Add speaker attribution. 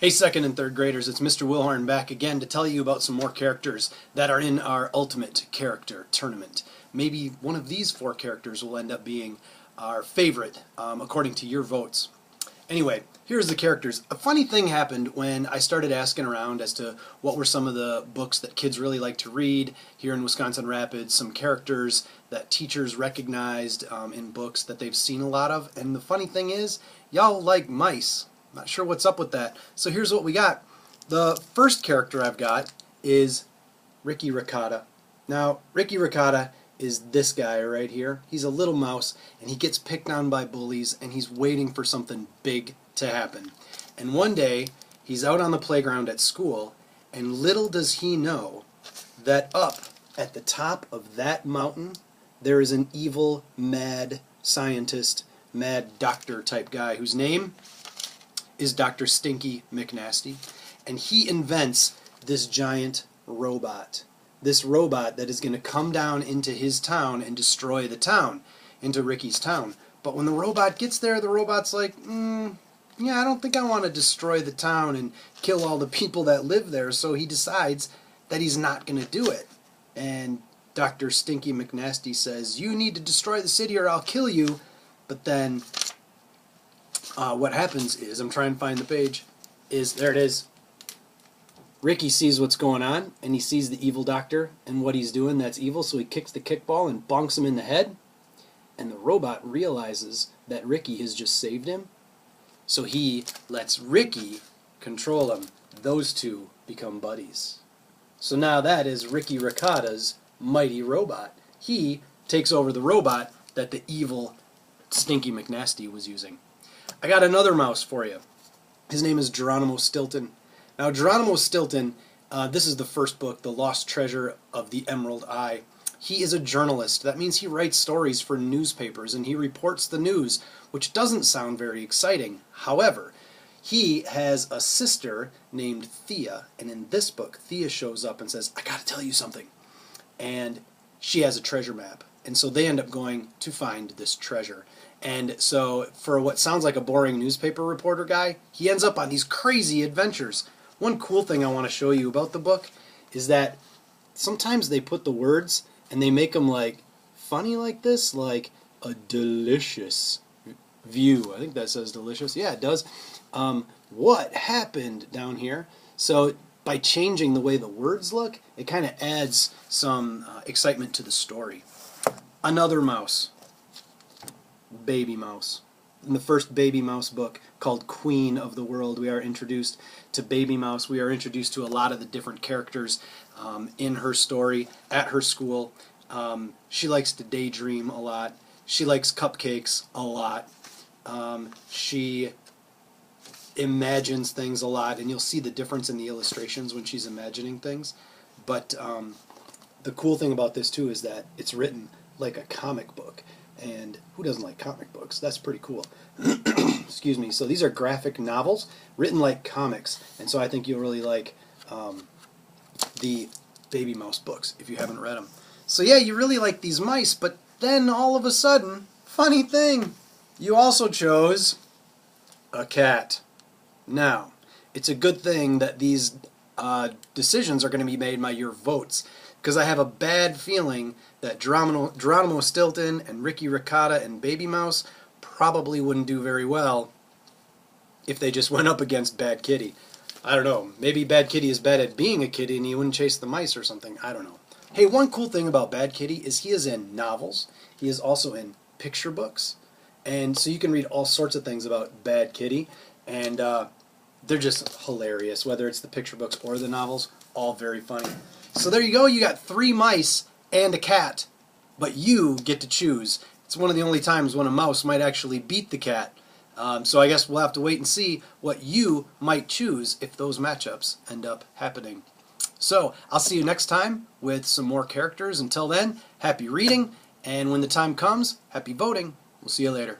Speaker 1: Hey second and third graders, it's Mr. Wilhorn back again to tell you about some more characters that are in our Ultimate Character Tournament. Maybe one of these 4 characters will end up being our favorite, according to your votes. Anyway, here's the characters. A funny thing happened when I started asking around as to what were some of the books that kids really like to read here in Wisconsin Rapids, some characters that teachers recognized in books that they've seen a lot of, and the funny thing is, y'all like mice. Not sure what's up with that. So here's what we got. The first character I've got is Ricotta. Now, Ricotta is this guy right here. He's a little mouse, and he gets picked on by bullies, and he's waiting for something big to happen. And one day, he's out on the playground at school, and little does he know that up at the top of that mountain, there is an evil, mad scientist, mad doctor type guy whose name is Dr. Stinky McNasty, and he invents this giant robot. This robot that is going to come down into his town and destroy the town, into Ricky's town. But when the robot gets there, the robot's like, yeah, I don't think I want to destroy the town and kill all the people that live there, so he decides that he's not going to do it. And Dr. Stinky McNasty says, you need to destroy the city or I'll kill you. But then what happens is, I'm trying to find the page, there it is. Ricky sees what's going on, and he sees the evil doctor and what he's doing that's evil, so he kicks the kickball and bonks him in the head, and the robot realizes that Ricky has just saved him, so he lets Ricky control him. Those two become buddies. So now that is Ricotta's mighty robot. He takes over the robot that the evil Stinky McNasty was using. I got another mouse for you. His name is Geronimo Stilton. Now, Geronimo Stilton, this is the first book, The Lost Treasure of the Emerald Eye. He is a journalist. That means he writes stories for newspapers, and he reports the news, which doesn't sound very exciting. However, he has a sister named Thea, and in this book, Thea shows up and says, I gotta tell you something. And she has a treasure map. And so they end up going to find this treasure. And so for what sounds like a boring newspaper reporter guy, he ends up on these crazy adventures. One cool thing I want to show you about the book is that sometimes they put the words and they make them like funny like this, like a delicious view. I think that says delicious. Yeah, it does. What happened down here? So by changing the way the words look, it kind of adds some excitement to the story. Another mouse. Babymouse. In the first Babymouse book, called Queen of the World, we are introduced to Babymouse. We are introduced to a lot of the different characters in her story, at her school. She likes to daydream a lot. She likes cupcakes a lot. She imagines things a lot, and you'll see the difference in the illustrations when she's imagining things. But the cool thing about this, too, is that it's written like a comic book. And who doesn't like comic books? That's pretty cool. Excuse me. So these are graphic novels written like comics. And so I think you'll really like the Babymouse books if you haven't read them. So yeah, you really like these mice, but then all of a sudden, funny thing, you also chose a cat. Now, it's a good thing that these decisions are going to be made by your votes, because I have a bad feeling that Geronimo Stilton and Ricotta and Babymouse probably wouldn't do very well if they just went up against Bad Kitty. I don't know. Maybe Bad Kitty is bad at being a kitty and he wouldn't chase the mice or something. I don't know. Hey, one cool thing about Bad Kitty is he is in novels. He is also in picture books. And so you can read all sorts of things about Bad Kitty. And they're just hilarious, whether it's the picture books or the novels. All very funny. So there you go. You got 3 mice and a cat, but you get to choose. It's one of the only times when a mouse might actually beat the cat. So I guess we'll have to wait and see what you might choose if those matchups end up happening. So I'll see you next time with some more characters. Until then, happy reading, and when the time comes, happy voting. We'll see you later.